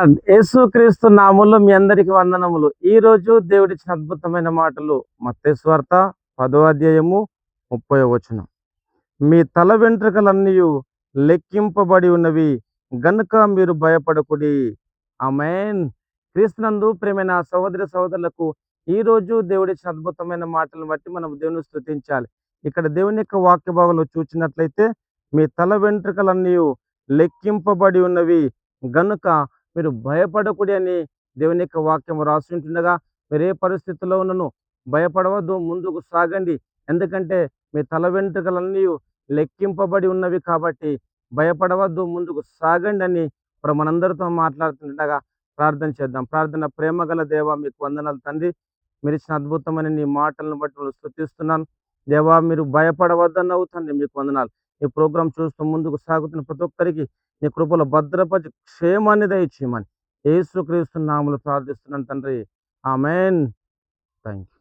యేసుక్రీస్తు నామములో మీ అందరికి వందనములు. ఈ రోజు దేవుడిచ్చిన అద్భుతమైన మాటలు మత్తయి సువార్త 10వ అధ్యాయము 30వ వచనం. మీ తల వెంట్రుకలన్నీయు లెక్కింపబడి ఉన్నవి గనుక మీరు భయపడకుడి. ఆమేన్. క్రీస్తునందు ప్రియమైన సహోదరి సహోదరులకు ఈ రోజు దేవుడిచ్చిన అద్భుతమైన మాటలను బట్టి మనం దేవుని స్తుతించాలి. ఇక్కడ దేవుని యొక్క వాక్య భాగంలో చూచినట్లయితే మీ తల వెంట్రుకలన్నీయు లెక్కింపబడి ఉన్నవి గనుక మీరు భయపడకుడి అని దేవుని యొక్క వాక్యం రాసి ఉంటుండగా, మీరు ఏ పరిస్థితుల్లో ఉన్నను భయపడవద్దు, ముందుకు సాగండి. ఎందుకంటే మీ తల వెంట్రుకలన్నీ లెక్కింపబడి ఉన్నవి కాబట్టి భయపడవద్దు, ముందుకు సాగండి అని మనందరితో మాట్లాడుతుండగా ప్రార్థన చేద్దాం. ప్రార్థన. ప్రేమ గల దేవా, మీకు వందనాలు తండ్రి. మీరు ఇచ్చిన అద్భుతమైన నీ మాటలను బట్టి నేను స్తుతిస్తున్నాను. దేవా, మీరు భయపడవద్దన్నావు తండ్రి, మీకు వందనాలు. ఈ ప్రోగ్రాం చూస్తూ ముందుకు సాగుతున్న ప్రతి ఒక్కరికి నీ కృపలో భద్రపరిచి క్షేమాన్ని దయచేయమని యేసుక్రీస్తు నామములో ప్రార్థిస్తున్నాను తండ్రి. ఆమేన్. థాంక్యూ.